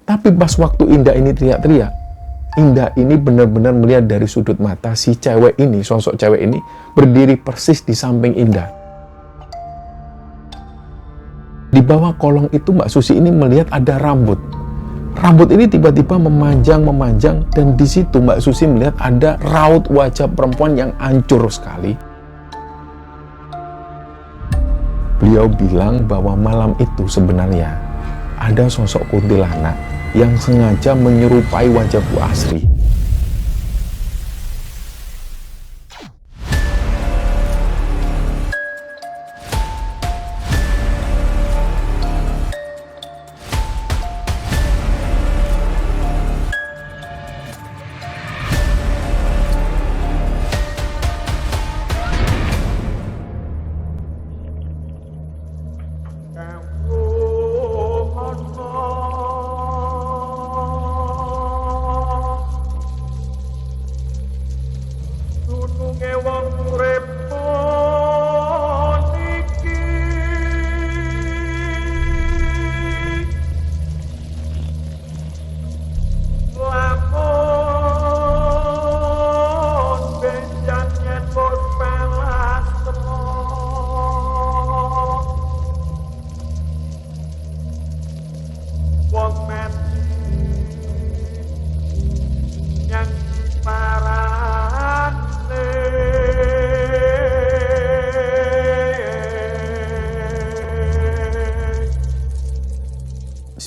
Tapi pas waktu Indah ini teriak-teriak, Indah ini benar-benar melihat dari sudut mata si cewek ini, sosok cewek ini berdiri persis di samping Indah. Di bawah kolong itu Mbak Susi ini melihat ada rambut. Rambut ini tiba-tiba memanjang, dan di situ Mbak Susi melihat ada raut wajah perempuan yang hancur sekali. Beliau bilang bahwa malam itu sebenarnya ada sosok kuntilanak yang sengaja menyerupai wajah Bu Asri.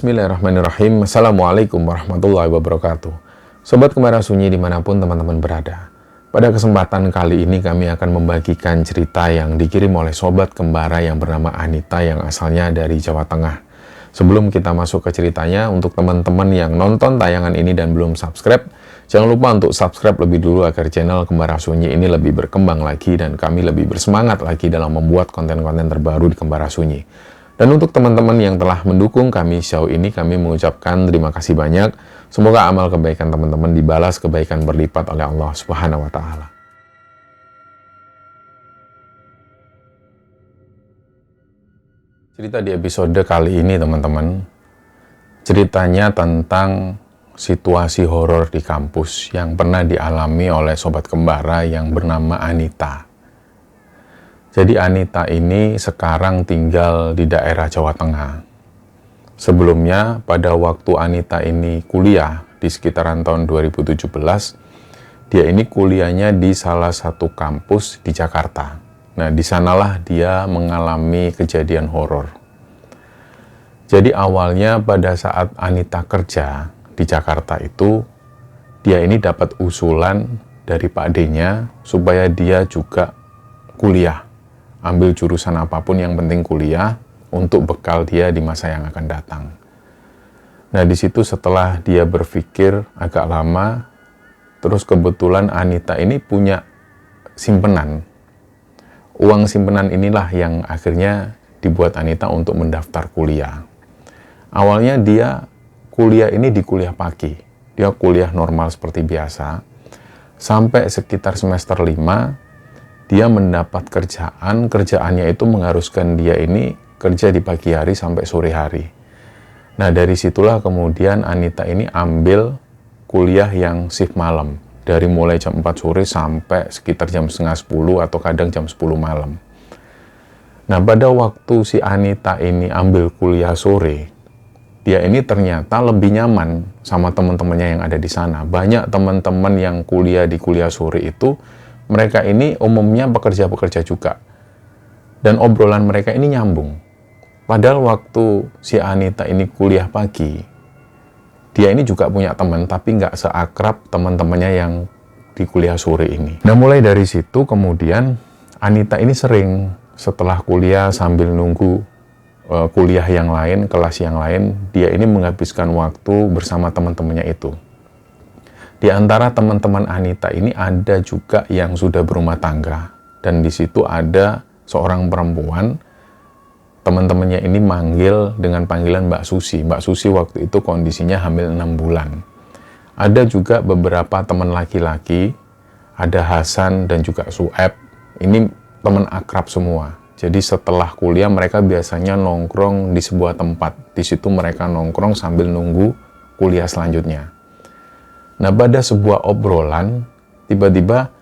Bismillahirrahmanirrahim. Assalamualaikum warahmatullahi wabarakatuh. Sobat Kembara Sunyi dimanapun teman-teman berada. Pada kesempatan kali ini kami akan membagikan cerita yang dikirim oleh Sobat Kembara yang bernama Anita yang asalnya dari Jawa Tengah. Sebelum kita masuk ke ceritanya, untuk teman-teman yang nonton tayangan ini dan belum subscribe, jangan lupa untuk subscribe lebih dulu agar channel Kembara Sunyi ini lebih berkembang lagi dan kami lebih bersemangat lagi dalam membuat konten-konten terbaru di Kembara Sunyi. Dan untuk teman-teman yang telah mendukung kami sejauh ini, kami mengucapkan terima kasih banyak. Semoga amal kebaikan teman-teman dibalas kebaikan berlipat oleh Allah Subhanahu wa Ta'ala. Cerita di episode kali ini, teman-teman, ceritanya tentang situasi horor di kampus yang pernah dialami oleh Sobat Kembara yang bernama Anita. Jadi Anita ini sekarang tinggal di daerah Jawa Tengah. Sebelumnya pada waktu Anita ini kuliah di sekitaran tahun 2017, dia ini kuliahnya di salah satu kampus di Jakarta. Nah, di sanalah dia mengalami kejadian horor. Jadi awalnya pada saat Anita kerja di Jakarta itu, dia ini dapat usulan dari Pak D-nya supaya dia juga kuliah. Ambil jurusan apapun yang penting kuliah untuk bekal dia di masa yang akan datang. Nah, di situ setelah dia berpikir agak lama, terus kebetulan Anita ini punya simpenan. Uang simpenan inilah yang akhirnya dibuat Anita untuk mendaftar kuliah. Awalnya dia kuliah ini di kuliah pagi. Dia kuliah normal seperti biasa. Sampai sekitar semester 5, dia mendapat kerjaannya itu mengharuskan dia ini kerja di pagi hari sampai sore hari. Nah, dari situlah kemudian Anita ini ambil kuliah yang shift malam. Dari mulai jam 4 sore sampai sekitar jam setengah 10 atau kadang jam 10 malam. Nah, pada waktu si Anita ini ambil kuliah sore, dia ini ternyata lebih nyaman sama teman-temannya yang ada di sana. Banyak teman-teman yang kuliah di kuliah sore itu, mereka ini umumnya pekerja-pekerja juga. Dan obrolan mereka ini nyambung. Padahal waktu si Anita ini kuliah pagi, dia ini juga punya teman, tapi nggak seakrab teman-temannya yang di kuliah sore ini. Nah, mulai dari situ kemudian Anita ini sering setelah kuliah sambil nunggu kuliah yang lain, kelas yang lain, dia ini menghabiskan waktu bersama teman-temannya itu. Di antara teman-teman Anita ini ada juga yang sudah berumah tangga. Dan di situ ada seorang perempuan, teman-temannya ini manggil dengan panggilan Mbak Susi. Mbak Susi waktu itu kondisinya hamil 6 bulan. Ada juga beberapa teman laki-laki, ada Hasan dan juga Sueb. Ini teman akrab semua. Jadi setelah kuliah mereka biasanya nongkrong di sebuah tempat. Di situ mereka nongkrong sambil nunggu kuliah selanjutnya. Nah, pada sebuah obrolan, tiba-tiba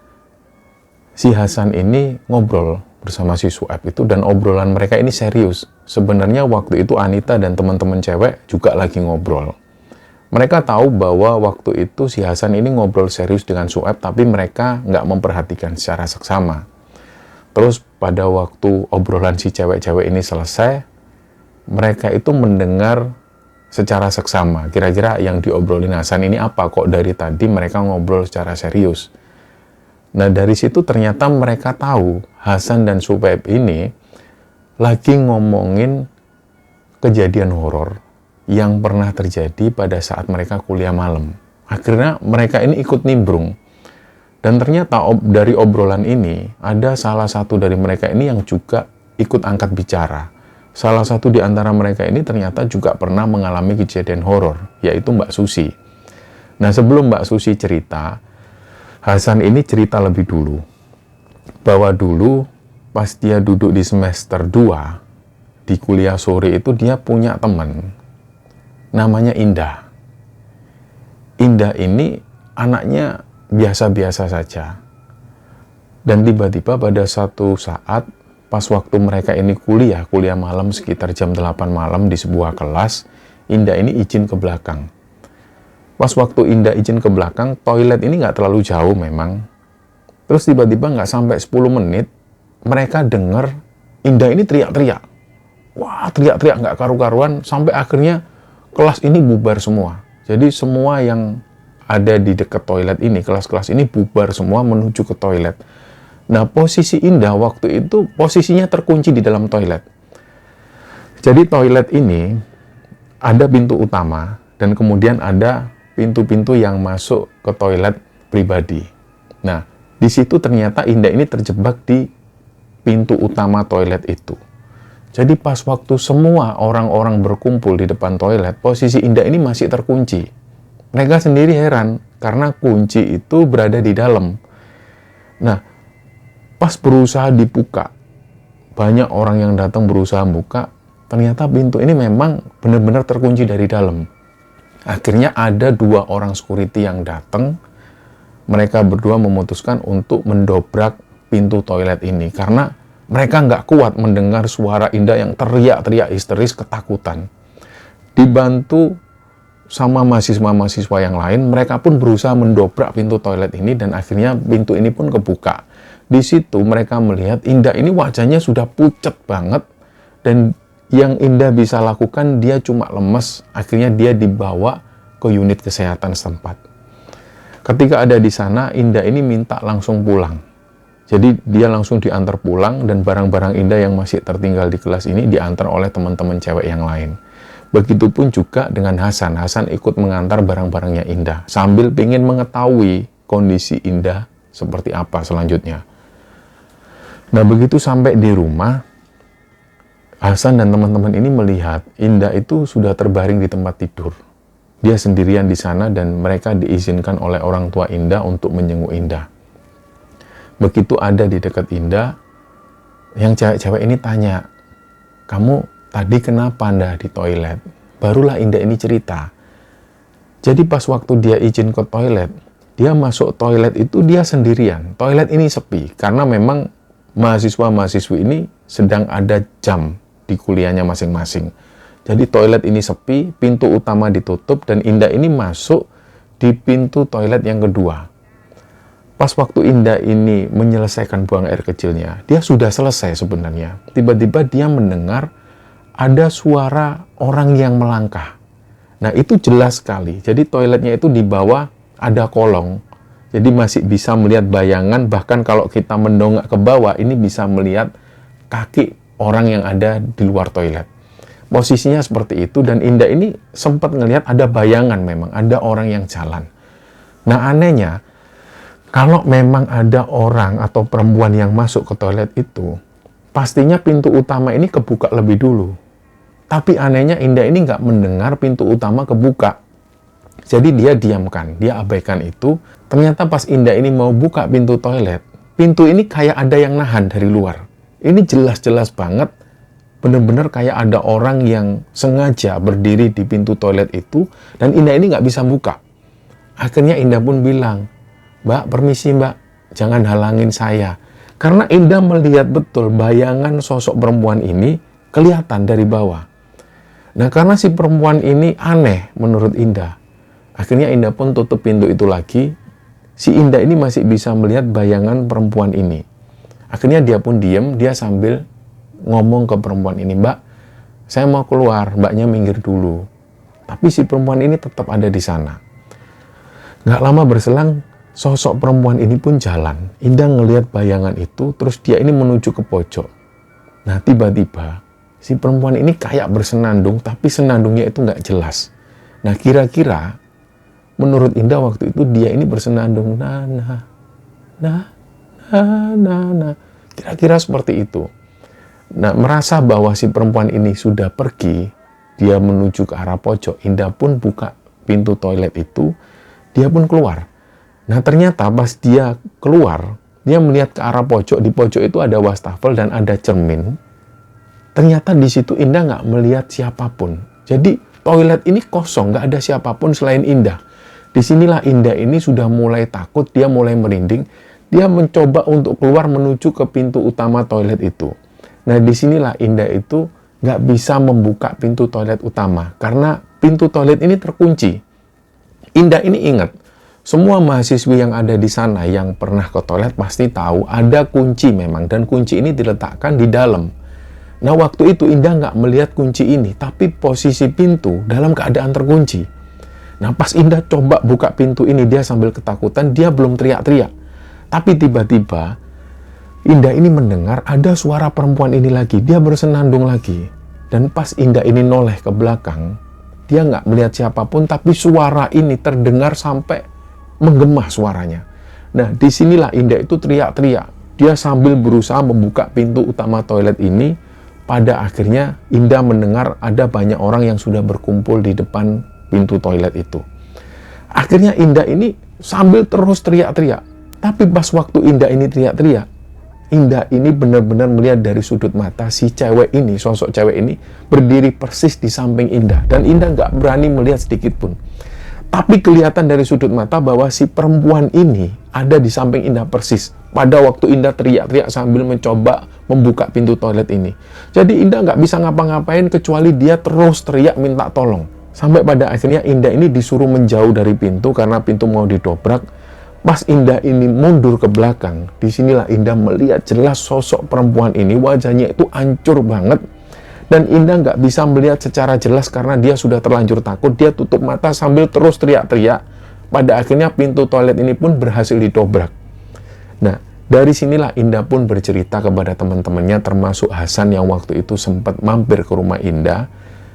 si Hasan ini ngobrol bersama si Su'aib itu, dan obrolan mereka ini serius. Sebenarnya waktu itu Anita dan teman-teman cewek juga lagi ngobrol. Mereka tahu bahwa waktu itu si Hasan ini ngobrol serius dengan Su'aib, tapi mereka nggak memperhatikan secara seksama. Terus pada waktu obrolan si cewek-cewek ini selesai, mereka itu mendengar secara seksama. Kira-kira yang diobrolin Hasan ini apa? Kok dari tadi mereka ngobrol secara serius? Nah, dari situ ternyata mereka tahu Hasan dan Su'aib ini lagi ngomongin kejadian horor yang pernah terjadi pada saat mereka kuliah malam. Akhirnya mereka ini ikut nimbrung. Dan ternyata dari obrolan ini, ada salah satu dari mereka ini yang juga ikut angkat bicara. Salah satu di antara mereka ini ternyata juga pernah mengalami kejadian horor, yaitu Mbak Susi. Nah, sebelum Mbak Susi cerita, Hasan ini cerita lebih dulu. Bahwa dulu pas dia duduk di semester 2, di kuliah sore itu dia punya teman. Namanya Indah. Indah ini anaknya biasa-biasa saja. Dan tiba-tiba pada satu saat, pas waktu mereka ini kuliah malam sekitar jam 8 malam di sebuah kelas, Indah ini izin ke belakang. Pas waktu Indah izin ke belakang, toilet ini nggak terlalu jauh memang. Terus tiba-tiba nggak sampai 10 menit, mereka dengar Indah ini teriak-teriak. Wah, teriak-teriak nggak karu-karuan, sampai akhirnya kelas ini bubar semua. Jadi semua yang ada di dekat toilet ini, kelas-kelas ini bubar semua menuju ke toilet. Nah, posisi Indah waktu itu posisinya terkunci di dalam toilet. Jadi toilet ini ada pintu utama dan kemudian ada pintu-pintu yang masuk ke toilet pribadi. Nah, di situ ternyata Indah ini terjebak di pintu utama toilet itu. Jadi pas waktu semua orang-orang berkumpul di depan toilet, posisi Indah ini masih terkunci. Mereka sendiri heran karena kunci itu berada di dalam. Nah, pas berusaha dibuka, banyak orang yang datang berusaha buka, ternyata pintu ini memang benar-benar terkunci dari dalam. Akhirnya ada 2 orang security yang datang, mereka berdua memutuskan untuk mendobrak pintu toilet ini, karena mereka nggak kuat mendengar suara Indah yang teriak-teriak histeris ketakutan. Dibantu sama mahasiswa-mahasiswa yang lain, mereka pun berusaha mendobrak pintu toilet ini, dan akhirnya pintu ini pun kebuka. Di situ mereka melihat Indah ini wajahnya sudah pucat banget, dan yang Indah bisa lakukan dia cuma lemes. Akhirnya dia dibawa ke unit kesehatan setempat. Ketika ada di sana, Indah ini minta langsung pulang. Jadi dia langsung diantar pulang, dan barang-barang Indah yang masih tertinggal di kelas ini diantar oleh teman-teman cewek yang lain. Begitupun juga dengan Hasan. Hasan ikut mengantar barang-barangnya Indah sambil ingin mengetahui kondisi Indah seperti apa selanjutnya. Nah, begitu sampai di rumah, Hasan dan teman-teman ini melihat Indah itu sudah terbaring di tempat tidur. Dia sendirian di sana dan mereka diizinkan oleh orang tua Indah untuk menjenguk Indah. Begitu ada di dekat Indah, yang cewek-cewek ini tanya, "Kamu tadi kenapa Indah di toilet?" Barulah Indah ini cerita. Jadi pas waktu dia izin ke toilet, dia masuk toilet itu dia sendirian. Toilet ini sepi karena memang mahasiswa-mahasiswi ini sedang ada jam di kuliahnya masing-masing. Jadi toilet ini sepi, pintu utama ditutup, dan Indah ini masuk di pintu toilet yang kedua. Pas waktu Indah ini menyelesaikan buang air kecilnya, dia sudah selesai sebenarnya. Tiba-tiba dia mendengar ada suara orang yang melangkah. Nah, itu jelas sekali. Jadi toiletnya itu di bawah ada kolong. Jadi masih bisa melihat bayangan, bahkan kalau kita mendongak ke bawah, ini bisa melihat kaki orang yang ada di luar toilet. Posisinya seperti itu, dan Indah ini sempat ngelihat ada bayangan memang, ada orang yang jalan. Nah, anehnya, kalau memang ada orang atau perempuan yang masuk ke toilet itu, pastinya pintu utama ini kebuka lebih dulu. Tapi anehnya Indah ini nggak mendengar pintu utama kebuka. Jadi dia diamkan, dia abaikan itu. Ternyata pas Indah ini mau buka pintu toilet, pintu ini kayak ada yang nahan dari luar. Ini jelas-jelas banget benar-benar kayak ada orang yang sengaja berdiri di pintu toilet itu, dan Indah ini nggak bisa buka. Akhirnya Indah pun bilang, "Mbak, permisi Mbak, jangan halangin saya." Karena Indah melihat betul bayangan sosok perempuan ini kelihatan dari bawah. Nah, karena si perempuan ini aneh menurut Indah, akhirnya Indah pun tutup pintu itu lagi. Si Indah ini masih bisa melihat bayangan perempuan ini. Akhirnya dia pun diem, dia sambil ngomong ke perempuan ini, "Mbak, saya mau keluar." Mbaknya minggir dulu. Tapi si perempuan ini tetap ada di sana. Nggak lama berselang, sosok perempuan ini pun jalan. Indah ngelihat bayangan itu, terus dia ini menuju ke pojok. Nah, tiba-tiba si perempuan ini kayak bersenandung, tapi senandungnya itu nggak jelas. Nah, kira-kira menurut Indah waktu itu dia ini bersenandung, kira-kira seperti itu. Nah, merasa bahwa si perempuan ini sudah pergi, dia menuju ke arah pojok. Indah pun buka pintu toilet itu, dia pun keluar. Nah, ternyata pas dia keluar, dia melihat ke arah pojok. Di pojok itu ada wastafel dan ada cermin. Ternyata di situ Indah nggak melihat siapapun. Jadi toilet ini kosong, nggak ada siapapun selain Indah. Disinilah Indah ini sudah mulai takut, dia mulai merinding. Dia mencoba untuk keluar menuju ke pintu utama toilet itu. Nah, disinilah Indah itu nggak bisa membuka pintu toilet utama karena pintu toilet ini terkunci. Indah ini ingat, semua mahasiswi yang ada di sana yang pernah ke toilet pasti tahu ada kunci memang, dan kunci ini diletakkan di dalam. Nah, waktu itu Indah nggak melihat kunci ini, tapi posisi pintu dalam keadaan terkunci. Nah, pas Indah coba buka pintu ini, dia sambil ketakutan, dia belum teriak-teriak. Tapi tiba-tiba Indah ini mendengar ada suara perempuan ini lagi, dia bersenandung lagi. Dan pas Indah ini noleh ke belakang, dia nggak melihat siapapun, tapi suara ini terdengar sampai menggema suaranya. Nah, disinilah Indah itu teriak-teriak. Dia sambil berusaha membuka pintu utama toilet ini. Pada akhirnya Indah mendengar ada banyak orang yang sudah berkumpul di depan pintu toilet itu. Akhirnya Indah ini sambil terus teriak-teriak. Tapi pas waktu Indah ini teriak-teriak, Indah ini benar-benar melihat dari sudut mata si cewek ini, sosok cewek ini berdiri persis di samping Indah. Dan Indah nggak berani melihat sedikit pun. Tapi kelihatan dari sudut mata bahwa si perempuan ini ada di samping Indah persis. Pada waktu Indah teriak-teriak sambil mencoba membuka pintu toilet ini. Jadi Indah nggak bisa ngapa-ngapain kecuali dia terus teriak minta tolong. Sampai pada akhirnya Indah ini disuruh menjauh dari pintu karena pintu mau didobrak. Pas Indah ini mundur ke belakang, disinilah Indah melihat jelas sosok perempuan ini, wajahnya itu hancur banget. Dan Indah nggak bisa melihat secara jelas karena dia sudah terlanjur takut. Dia tutup mata sambil terus teriak-teriak. Pada akhirnya pintu toilet ini pun berhasil didobrak. Nah, dari sinilah Indah pun bercerita kepada teman-temannya, termasuk Hasan yang waktu itu sempat mampir ke rumah Indah.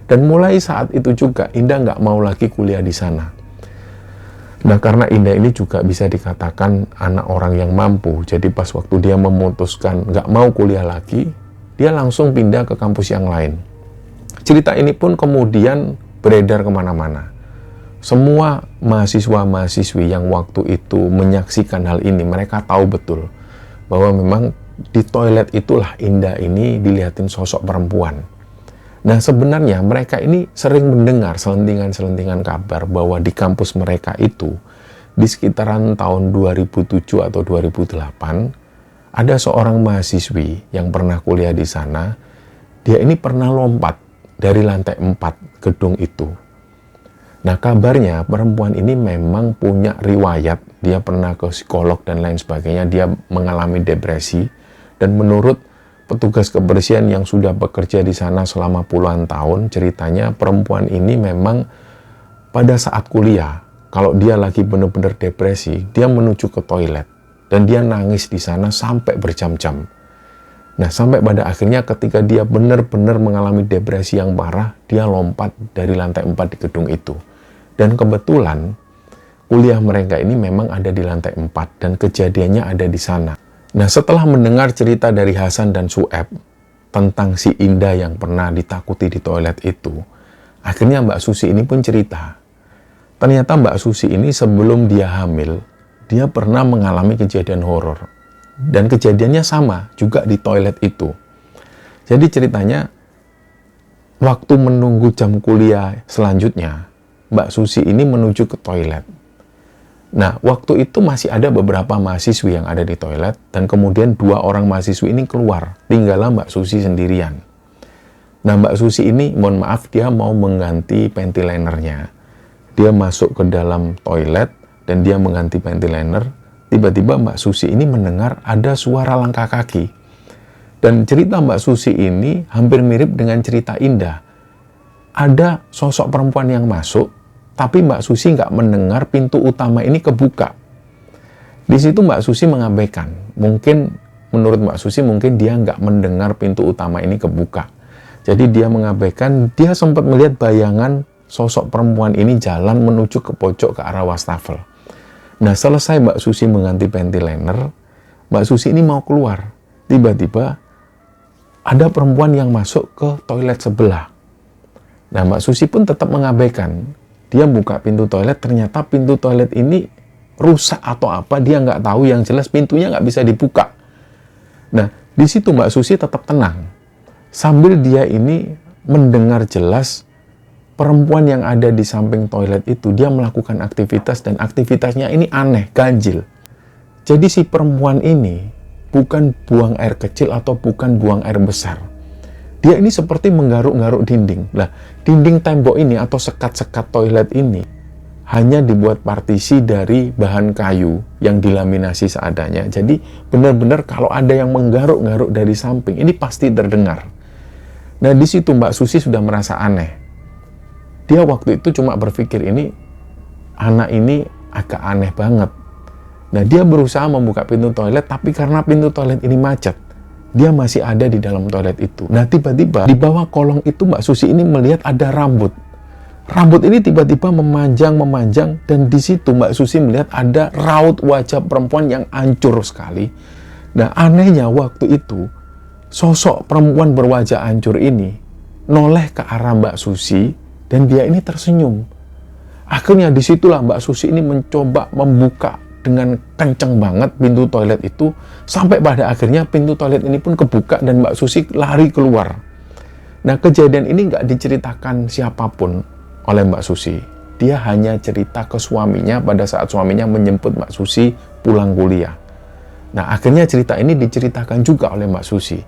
Dan mulai saat itu juga Indah nggak mau lagi kuliah di sana. Nah, karena Indah ini juga bisa dikatakan anak orang yang mampu, jadi pas waktu dia memutuskan nggak mau kuliah lagi, dia langsung pindah ke kampus yang lain. Cerita ini pun kemudian beredar kemana-mana. Semua mahasiswa-mahasiswi yang waktu itu menyaksikan hal ini, mereka tahu betul bahwa memang di toilet itulah Indah ini dilihatin sosok perempuan. Nah, sebenarnya mereka ini sering mendengar selentingan-selentingan kabar bahwa di kampus mereka itu, di sekitaran tahun 2007 atau 2008, ada seorang mahasiswi yang pernah kuliah di sana. Dia ini pernah lompat dari lantai 4 gedung itu. Nah, kabarnya perempuan ini memang punya riwayat, dia pernah ke psikolog dan lain sebagainya, dia mengalami depresi, dan menurut petugas kebersihan yang sudah bekerja di sana selama puluhan tahun, ceritanya perempuan ini memang pada saat kuliah, kalau dia lagi benar-benar depresi, dia menuju ke toilet dan dia nangis di sana sampai berjam-jam. Nah, sampai pada akhirnya ketika dia benar-benar mengalami depresi yang parah, dia lompat dari lantai 4 di gedung itu. Dan kebetulan kuliah mereka ini memang ada di lantai 4 dan kejadiannya ada di sana. Nah, setelah mendengar cerita dari Hasan dan Sueb tentang si Indah yang pernah ditakuti di toilet itu, akhirnya Mbak Susi ini pun cerita. Ternyata Mbak Susi ini sebelum dia hamil, dia pernah mengalami kejadian horor. Dan kejadiannya sama, juga di toilet itu. Jadi ceritanya, waktu menunggu jam kuliah selanjutnya, Mbak Susi ini menuju ke toilet. Nah, waktu itu masih ada beberapa mahasiswi yang ada di toilet, dan kemudian 2 orang mahasiswi ini keluar, tinggallah Mbak Susi sendirian. Nah, Mbak Susi ini, mohon maaf, dia mau mengganti panty linernya. Dia masuk ke dalam toilet, dan dia mengganti panty liner. Tiba-tiba Mbak Susi ini mendengar ada suara langkah kaki. Dan cerita Mbak Susi ini hampir mirip dengan cerita Indah. Ada sosok perempuan yang masuk, tapi Mbak Susi nggak mendengar pintu utama ini kebuka. Di situ Mbak Susi mengabaikan. Mungkin, menurut Mbak Susi, mungkin dia nggak mendengar pintu utama ini kebuka. Jadi dia mengabaikan, dia sempat melihat bayangan sosok perempuan ini jalan menuju ke pojok ke arah wastafel. Nah, selesai Mbak Susi mengganti panty liner, Mbak Susi ini mau keluar. Tiba-tiba ada perempuan yang masuk ke toilet sebelah. Nah, Mbak Susi pun tetap mengabaikan. Dia buka pintu toilet, ternyata pintu toilet ini rusak atau apa, dia nggak tahu, yang jelas pintunya nggak bisa dibuka. Nah, di situ Mbak Susi tetap tenang. Sambil dia ini mendengar jelas perempuan yang ada di samping toilet itu, dia melakukan aktivitas, dan aktivitasnya ini aneh, ganjil. Jadi si perempuan ini bukan buang air kecil atau bukan buang air besar. Dia ini seperti menggaruk-garuk dinding. Nah, dinding tembok ini atau sekat-sekat toilet ini hanya dibuat partisi dari bahan kayu yang dilaminasi seadanya. Jadi benar-benar kalau ada yang menggaruk-garuk dari samping, ini pasti terdengar. Nah, di situ Mbak Susi sudah merasa aneh. Dia waktu itu cuma berpikir, ini anak ini agak aneh banget. Nah, dia berusaha membuka pintu toilet, tapi karena pintu toilet ini macet, dia masih ada di dalam toilet itu. Nah, tiba-tiba di bawah kolong itu Mbak Susi ini melihat ada rambut. Rambut ini tiba-tiba memanjang, dan di situ Mbak Susi melihat ada raut wajah perempuan yang hancur sekali. Nah, anehnya waktu itu, sosok perempuan berwajah hancur ini noleh ke arah Mbak Susi, dan dia ini tersenyum. Akhirnya disitulah Mbak Susi ini mencoba membuka dengan kenceng banget pintu toilet itu, sampai pada akhirnya pintu toilet ini pun kebuka dan Mbak Susi lari keluar. Nah, kejadian ini nggak diceritakan siapapun oleh Mbak Susi. Dia hanya cerita ke suaminya pada saat suaminya menjemput Mbak Susi pulang kuliah. Nah, akhirnya cerita ini diceritakan juga oleh Mbak Susi.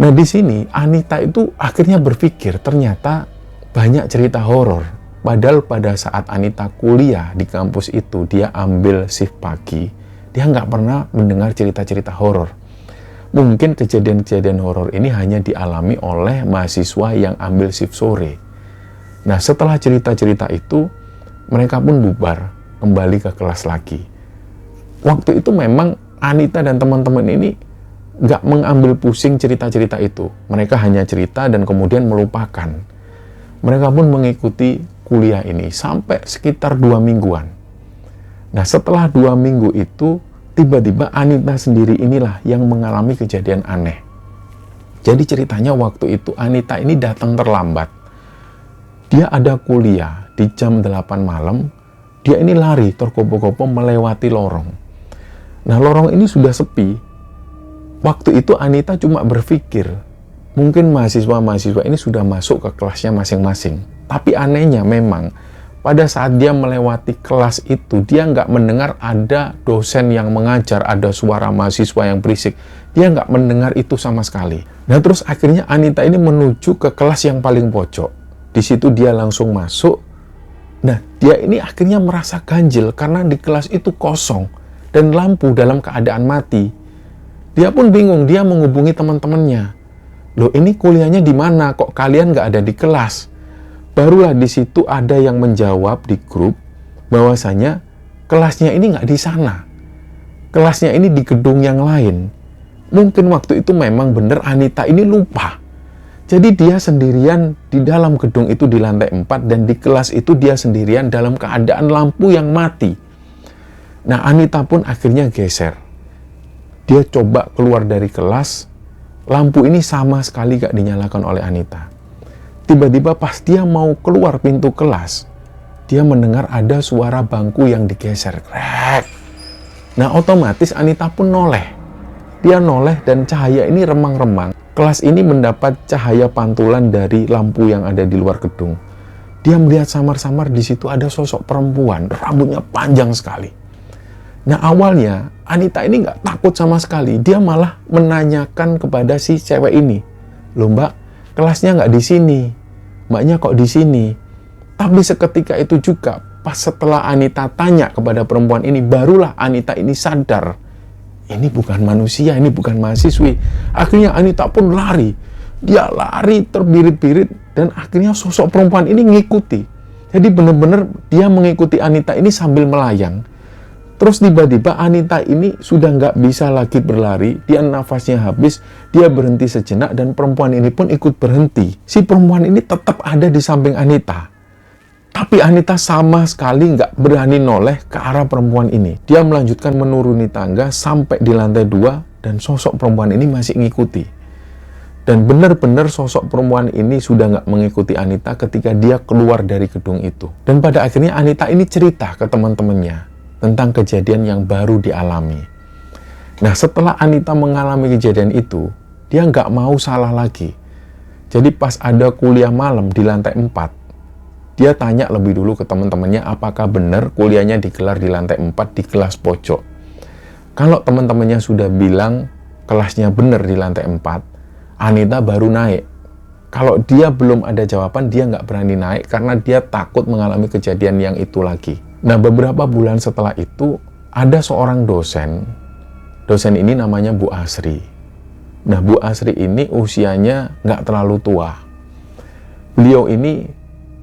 Nah, di sini Anita itu akhirnya berpikir ternyata banyak cerita horor. Padahal pada saat Anita kuliah di kampus itu, dia ambil shift pagi, dia nggak pernah mendengar cerita-cerita horor. Mungkin kejadian-kejadian horor ini hanya dialami oleh mahasiswa yang ambil shift sore. Nah, setelah cerita-cerita itu, mereka pun bubar, kembali ke kelas lagi. Waktu itu memang Anita dan teman-teman ini nggak mengambil pusing cerita-cerita itu. Mereka hanya cerita dan kemudian melupakan. Mereka pun mengikuti kuliah ini sampai sekitar 2 mingguan. Nah, setelah 2 minggu itu, tiba-tiba Anita sendiri inilah yang mengalami kejadian aneh. Jadi ceritanya waktu itu Anita ini datang terlambat. Dia ada kuliah di jam 8 malam, dia ini lari tergopoh-gopoh melewati lorong. Nah, lorong ini sudah sepi. Waktu itu Anita cuma berpikir, mungkin mahasiswa-mahasiswa ini sudah masuk ke kelasnya masing-masing. Tapi anehnya memang, pada saat dia melewati kelas itu, dia nggak mendengar ada dosen yang mengajar, ada suara mahasiswa yang berisik. Dia nggak mendengar itu sama sekali. Nah, terus akhirnya Anita ini menuju ke kelas yang paling pojok. Di situ dia langsung masuk. Nah, dia ini akhirnya merasa ganjil karena di kelas itu kosong dan lampu dalam keadaan mati. Dia pun bingung, dia menghubungi teman-temannya. Loh, ini kuliahnya di mana? Kok kalian nggak ada di kelas? Barulah di situ ada yang menjawab di grup bahwasanya kelasnya ini nggak di sana. Kelasnya ini di gedung yang lain. Mungkin waktu itu memang benar Anita ini lupa. Jadi dia sendirian di dalam gedung itu di lantai 4 dan di kelas itu dia sendirian dalam keadaan lampu yang mati. Nah, Anita pun akhirnya geser. Dia coba keluar dari kelas, lampu ini sama sekali gak dinyalakan oleh Anita. Tiba-tiba pas dia mau keluar pintu kelas, dia mendengar ada suara bangku yang digeser. Krek. Nah, otomatis Anita pun noleh. Dia noleh dan cahaya ini remang-remang. Kelas ini mendapat cahaya pantulan dari lampu yang ada di luar gedung. Dia melihat samar-samar di situ ada sosok perempuan, rambutnya panjang sekali. Nah, awalnya Anita ini nggak takut sama sekali. Dia malah menanyakan kepada si cewek ini, "Loh mbak, kelasnya nggak di sini. Mbaknya kok di sini?" Tapi seketika itu juga, pas setelah Anita tanya kepada perempuan ini, barulah Anita ini sadar, ini bukan manusia, ini bukan mahasiswi. Akhirnya Anita pun lari. Dia lari terbirit-birit dan akhirnya sosok perempuan ini ngikuti. Jadi benar-benar dia mengikuti Anita ini sambil melayang. Terus tiba-tiba Anita ini sudah nggak bisa lagi berlari, dia nafasnya habis, dia berhenti sejenak dan perempuan ini pun ikut berhenti. Si perempuan ini tetap ada di samping Anita. Tapi Anita sama sekali nggak berani noleh ke arah perempuan ini. Dia melanjutkan menuruni tangga sampai di lantai 2 dan sosok perempuan ini masih ngikuti. Dan benar-benar sosok perempuan ini sudah nggak mengikuti Anita ketika dia keluar dari gedung itu. Dan pada akhirnya Anita ini cerita ke teman-temannya tentang kejadian yang baru dialami. Nah, setelah Anita mengalami kejadian itu, dia nggak mau salah lagi. Jadi pas ada kuliah malam di lantai 4, dia tanya lebih dulu ke teman-temannya apakah benar kuliahnya digelar di lantai 4 di kelas pojok. Kalau teman-temannya sudah bilang kelasnya benar di lantai 4, Anita baru naik. Kalau dia belum ada jawaban, dia nggak berani naik karena dia takut mengalami kejadian yang itu lagi. Nah, beberapa bulan setelah itu, ada seorang dosen. Dosen ini namanya Bu Asri. Nah, Bu Asri ini usianya nggak terlalu tua. Beliau ini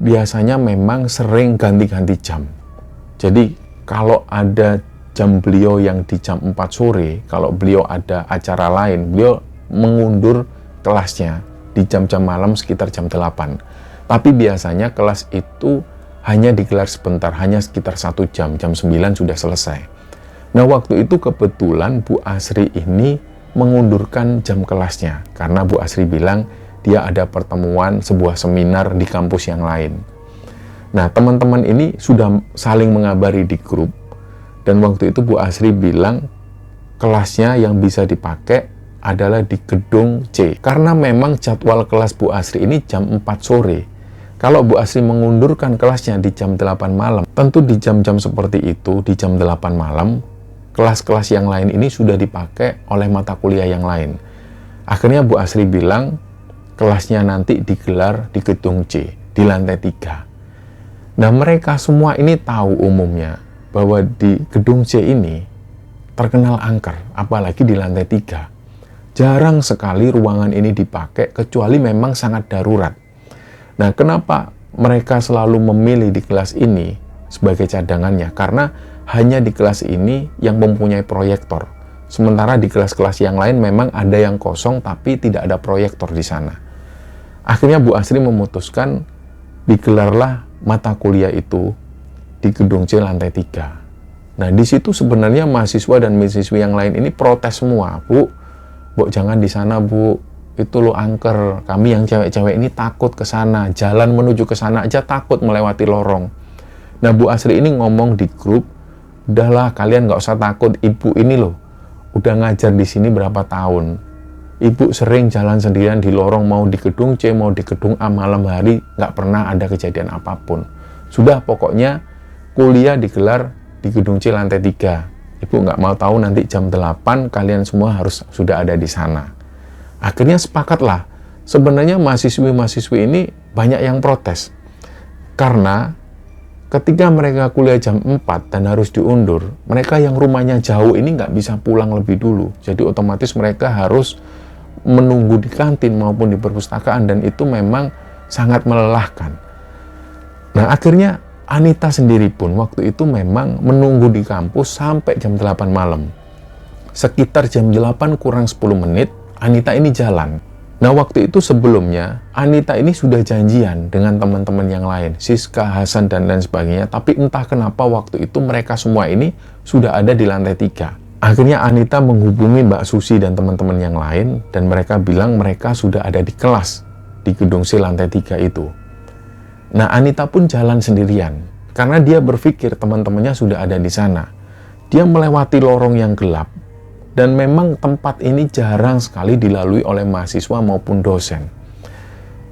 biasanya memang sering ganti-ganti jam. Jadi kalau ada jam beliau yang di jam 4 sore, kalau beliau ada acara lain, beliau mengundur kelasnya di jam-jam malam sekitar jam 8. Tapi biasanya kelas itu hanya digelar sebentar, hanya sekitar 1 jam, jam 9 sudah selesai. Nah, waktu itu kebetulan Bu Asri ini mengundurkan jam kelasnya, karena Bu Asri bilang, dia ada pertemuan sebuah seminar di kampus yang lain. Nah, teman-teman ini sudah saling mengabari di grup. Dan waktu itu Bu Asri bilang kelasnya yang bisa dipakai adalah di gedung C. Karena memang jadwal kelas Bu Asri ini jam 4 sore. Kalau Bu Asri mengundurkan kelasnya di jam 8 malam, tentu di jam-jam seperti itu, di jam 8 malam, kelas-kelas yang lain ini sudah dipakai oleh mata kuliah yang lain. Akhirnya Bu Asri bilang, kelasnya nanti digelar di gedung C, di lantai 3. Nah, mereka semua ini tahu umumnya bahwa di gedung C ini terkenal angker, apalagi di lantai 3. Jarang sekali ruangan ini dipakai, kecuali memang sangat darurat. Nah, kenapa mereka selalu memilih di kelas ini sebagai cadangannya? Karena hanya di kelas ini yang mempunyai proyektor. Sementara di kelas-kelas yang lain memang ada yang kosong, tapi tidak ada proyektor di sana. Akhirnya Bu Asri memutuskan digelarlah mata kuliah itu di gedung C lantai 3. Nah, di situ sebenarnya mahasiswa dan mahasiswi yang lain ini protes semua. Bu, jangan di sana, Bu. Itu lo angker. Kami yang cewek-cewek ini takut ke sana. Jalan menuju ke sana aja takut melewati lorong. Nah, Bu Asri ini ngomong di grup, udahlah kalian nggak usah takut. Ibu ini loh, udah ngajar di sini berapa tahun. Ibu sering jalan sendirian di lorong, mau di gedung C, mau di gedung A malam hari, nggak pernah ada kejadian apapun. Sudah, pokoknya kuliah digelar di gedung C lantai 3. Ibu nggak mau tahu nanti jam 8 kalian semua harus sudah ada di sana. Akhirnya sepakatlah. Sebenarnya mahasiswi-mahasiswi ini banyak yang protes. Karena ketika mereka kuliah jam 4 dan harus diundur, mereka yang rumahnya jauh ini nggak bisa pulang lebih dulu. Jadi otomatis mereka harus menunggu di kantin maupun di perpustakaan, dan itu memang sangat melelahkan. Nah, akhirnya Anita sendiri pun waktu itu memang menunggu di kampus sampai jam 8 malam. Sekitar jam 8 kurang 10 menit, Anita ini jalan. Nah, waktu itu sebelumnya, Anita ini sudah janjian dengan teman-teman yang lain, Siska, Hasan, dan lain sebagainya, tapi entah kenapa waktu itu mereka semua ini sudah ada di lantai 3. Akhirnya Anita menghubungi Mbak Susi dan teman-teman yang lain, dan mereka bilang mereka sudah ada di kelas di gedung C lantai 3 itu. Nah, Anita pun jalan sendirian, karena dia berpikir teman-temannya sudah ada di sana. Dia melewati lorong yang gelap, Dan memang tempat ini jarang sekali dilalui oleh mahasiswa maupun dosen.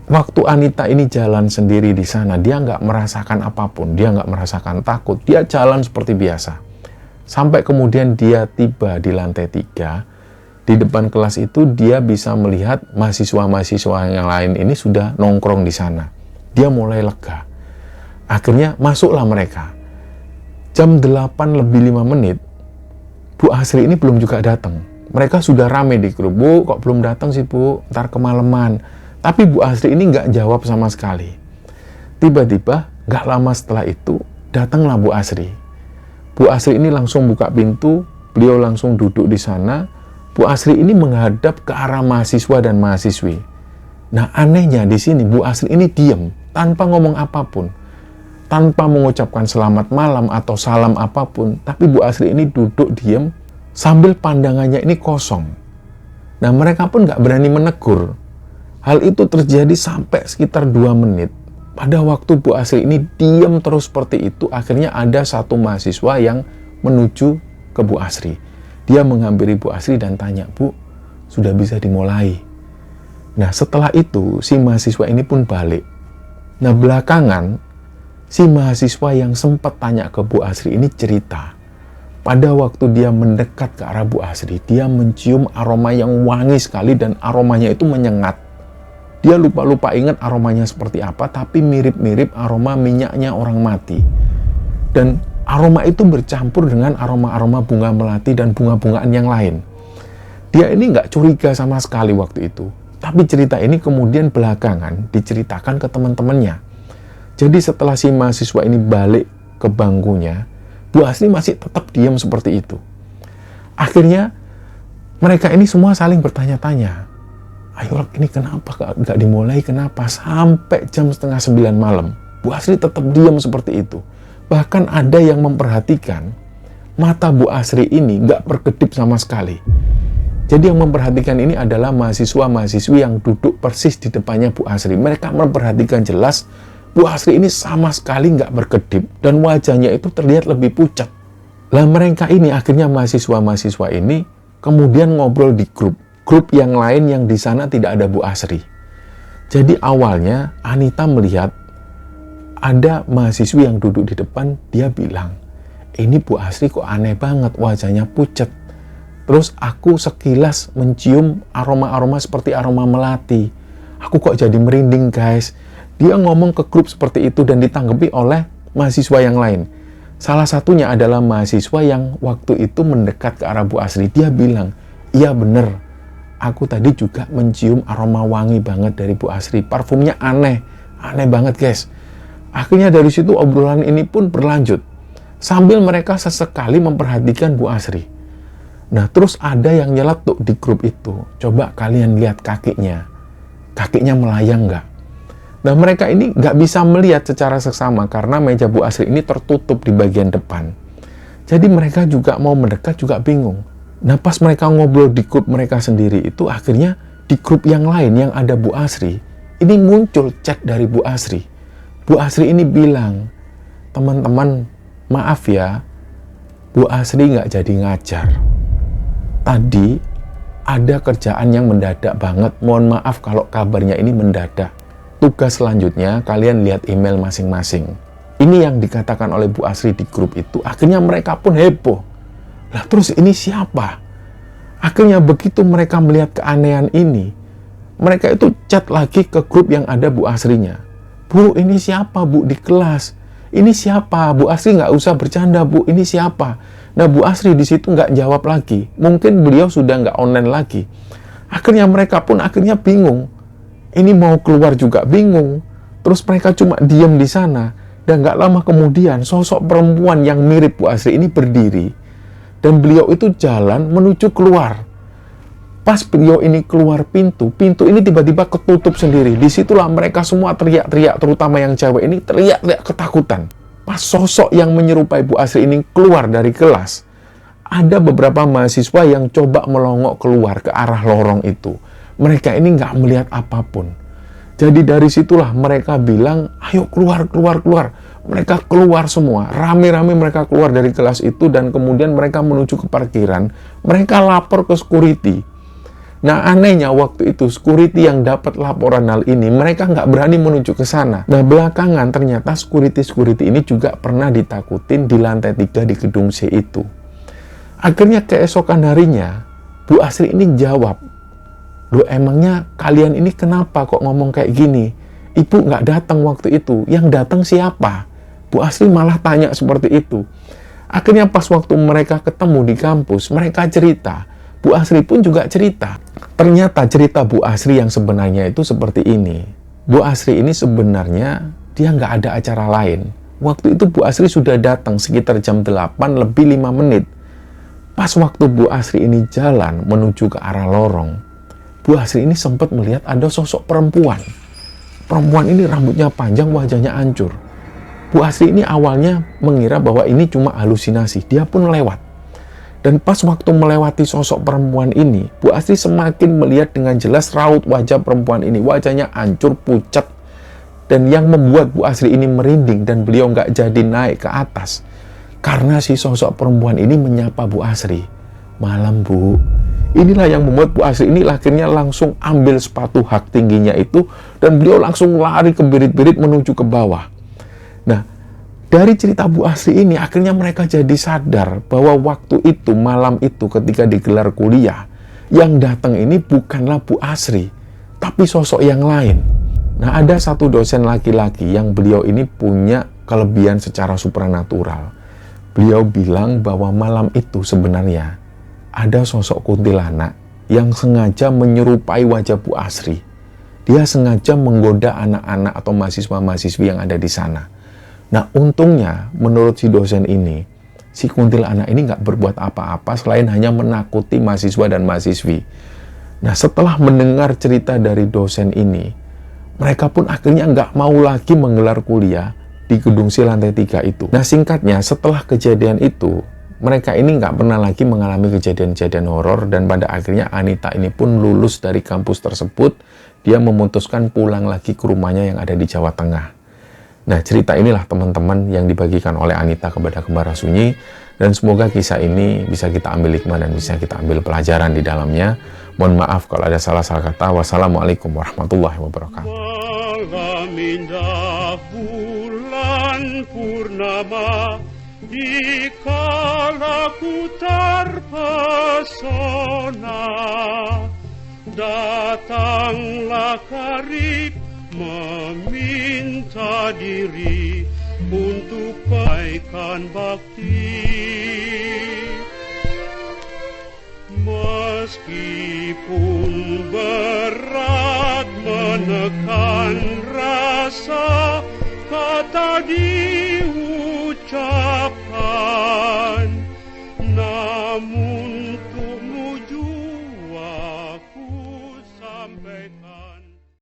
Waktu Anita ini jalan sendiri di sana, dia nggak merasakan apapun, dia nggak merasakan takut, dia jalan seperti biasa. Sampai kemudian dia tiba di lantai 3, di depan kelas itu dia bisa melihat mahasiswa-mahasiswa yang lain ini sudah nongkrong di sana. Dia mulai lega. Akhirnya masuklah mereka. Jam 8 lebih 5 menit, Bu Asri ini belum juga datang. Mereka sudah rame di grup, "Bu, kok belum datang sih, Bu? Ntar kemalaman." Tapi Bu Asri ini nggak jawab sama sekali. Tiba-tiba, nggak lama setelah itu, datanglah Bu Asri. Bu Asri ini langsung buka pintu, beliau langsung duduk di sana. Bu Asri ini menghadap ke arah mahasiswa dan mahasiswi. Nah, anehnya di sini, Bu Asri ini diam, tanpa ngomong apapun. Tanpa mengucapkan selamat malam atau salam apapun, tapi Bu Asri ini duduk diam sambil pandangannya ini kosong. Nah, mereka pun nggak berani menegur. Hal itu terjadi sampai sekitar 2 menit. Pada waktu Bu Asri ini diam terus seperti itu, akhirnya ada satu mahasiswa yang menuju ke Bu Asri. Dia menghampiri Bu Asri dan tanya, "Bu, sudah bisa dimulai?" Nah, setelah itu si mahasiswa ini pun balik. Nah, belakangan si mahasiswa yang sempat tanya ke Bu Asri ini cerita, pada waktu dia mendekat ke arah Bu Asri, dia mencium aroma yang wangi sekali dan aromanya itu menyengat. Dia lupa-lupa ingat aromanya seperti apa, tapi mirip-mirip aroma minyaknya orang mati. Dan aroma itu bercampur dengan aroma-aroma bunga melati dan bunga-bungaan yang lain. Dia ini nggak curiga sama sekali waktu itu. Tapi cerita ini kemudian belakangan diceritakan ke teman-temannya. Jadi setelah si mahasiswa ini balik ke bangkunya, Bu Asri masih tetap diam seperti itu. Akhirnya mereka ini semua saling bertanya-tanya, "Ayo, ini kenapa nggak dimulai, kenapa?" Sampai jam setengah 9 malam, Bu Asri tetap diam seperti itu. Bahkan ada yang memperhatikan, mata Bu Asri ini nggak berkedip sama sekali. Jadi yang memperhatikan ini adalah mahasiswa-mahasiswi yang duduk persis di depannya Bu Asri. Mereka memperhatikan jelas, Bu Asri ini sama sekali nggak berkedip dan wajahnya itu terlihat lebih pucat. Lah mereka ini akhirnya mahasiswa-mahasiswa ini kemudian ngobrol di grup yang lain yang di sana tidak ada Bu Asri. Jadi awalnya Anita melihat ada mahasiswi yang duduk di depan, dia bilang, "Ini Bu Asri kok aneh banget, wajahnya pucat. Terus aku sekilas mencium aroma-aroma seperti aroma melati. Aku kok jadi merinding, guys." Dia ngomong ke grup seperti itu dan ditanggapi oleh mahasiswa yang lain. Salah satunya adalah mahasiswa yang waktu itu mendekat ke arah Bu Asri. Dia bilang, "Iya bener, aku tadi juga mencium aroma wangi banget dari Bu Asri. Parfumnya aneh banget, guys." Akhirnya dari situ obrolan ini pun berlanjut. Sambil mereka sesekali memperhatikan Bu Asri. Nah, terus ada yang nyeletuk di grup itu. "Coba kalian lihat kakinya. Kakinya melayang nggak?" Nah, mereka ini nggak bisa melihat secara seksama karena meja Bu Asri ini tertutup di bagian depan. Jadi mereka juga mau mendekat juga bingung. Nah, pas mereka ngobrol di grup mereka sendiri itu, akhirnya di grup yang lain yang ada Bu Asri, ini muncul chat dari Bu Asri. Bu Asri ini bilang, "Teman-teman, maaf ya, Bu Asri nggak jadi ngajar. Tadi ada kerjaan yang mendadak banget, mohon maaf kalau kabarnya ini mendadak. Tugas selanjutnya, kalian lihat email masing-masing." Ini yang dikatakan oleh Bu Asri di grup itu. Akhirnya mereka pun heboh. Lah terus ini siapa? Akhirnya begitu mereka melihat keanehan ini, mereka itu chat lagi ke grup yang ada Bu Asrinya. "Bu, ini siapa, Bu, di kelas? Ini siapa? Bu Asri nggak usah bercanda, Bu. Ini siapa?" Nah, Bu Asri di situ nggak jawab lagi. Mungkin beliau sudah nggak online lagi. Akhirnya mereka pun akhirnya bingung. Ini mau keluar juga bingung. Terus mereka cuma diam di sana. Dan nggak lama kemudian, sosok perempuan yang mirip Bu Asri ini berdiri. Dan beliau itu jalan menuju keluar. Pas beliau ini keluar pintu ini tiba-tiba ketutup sendiri. Disitulah mereka semua teriak-teriak, terutama yang cewek ini teriak-teriak ketakutan. Pas sosok yang menyerupai Bu Asri ini keluar dari kelas, ada beberapa mahasiswa yang coba melongok keluar ke arah lorong itu. Mereka ini nggak melihat apapun. Jadi dari situlah mereka bilang, "Ayo keluar. Mereka keluar semua, rame-rame mereka keluar dari kelas itu dan kemudian mereka menuju ke parkiran. Mereka lapor ke security. Nah, anehnya waktu itu security yang dapat laporan hal ini, mereka nggak berani menuju ke sana. Nah, belakangan ternyata security ini juga pernah ditakutin di lantai 3 di gedung C itu. Akhirnya keesokan harinya, Bu Asri ini jawab, "Loh, emangnya kalian ini kenapa kok ngomong kayak gini? Ibu nggak datang waktu itu, yang datang siapa?" Bu Asri malah tanya seperti itu. Akhirnya pas waktu mereka ketemu di kampus, mereka cerita. Bu Asri pun juga cerita. Ternyata cerita Bu Asri yang sebenarnya itu seperti ini. Bu Asri ini sebenarnya dia nggak ada acara lain. Waktu itu Bu Asri sudah datang sekitar jam 8 lebih 5 menit. Pas waktu Bu Asri ini jalan menuju ke arah lorong, Bu Asri ini sempat melihat ada sosok perempuan. Perempuan ini rambutnya panjang, wajahnya hancur. Bu Asri ini awalnya mengira bahwa ini cuma halusinasi. Dia pun lewat. Dan pas waktu melewati sosok perempuan ini, Bu Asri semakin melihat dengan jelas raut wajah perempuan ini. Wajahnya hancur, pucat. Dan yang membuat Bu Asri ini merinding dan beliau nggak jadi naik ke atas. Karena si sosok perempuan ini menyapa Bu Asri. "Malam, Bu." Inilah yang membuat Bu Asri ini akhirnya langsung ambil sepatu hak tingginya itu. Dan beliau langsung lari ke birit-birit menuju ke bawah. Nah, dari cerita Bu Asri ini, akhirnya mereka jadi sadar bahwa waktu itu, malam itu ketika digelar kuliah, yang datang ini bukanlah Bu Asri, tapi sosok yang lain. Nah, ada satu dosen laki-laki yang beliau ini punya kelebihan secara supranatural. Beliau bilang bahwa malam itu sebenarnya ada sosok kuntilanak yang sengaja menyerupai wajah Bu Asri. Dia sengaja menggoda anak-anak atau mahasiswa-mahasiswi yang ada di sana. Nah, untungnya menurut si dosen ini, si kuntilanak ini nggak berbuat apa-apa selain hanya menakuti mahasiswa dan mahasiswi. Nah, setelah mendengar cerita dari dosen ini, mereka pun akhirnya nggak mau lagi menggelar kuliah di gedung C lantai 3 itu. Nah, singkatnya setelah kejadian itu, mereka ini nggak pernah lagi mengalami kejadian-kejadian horor dan pada akhirnya Anita ini pun lulus dari kampus tersebut. Dia memutuskan pulang lagi ke rumahnya yang ada di Jawa Tengah. Nah, cerita inilah teman-teman yang dibagikan oleh Anita kepada Kembara Sunyi, dan semoga kisah ini bisa kita ambil hikmah dan bisa kita ambil pelajaran di dalamnya. Mohon maaf kalau ada salah-salah kata. Wassalamualaikum warahmatullahi wabarakatuh. Malam indah bulan purnama, dikala ku terpesona, datanglah karib meminta diri untuk baikan bakti. Meskipun berat menekan rasa, kata diucapkan, namun untuk menuju aku sampaikan.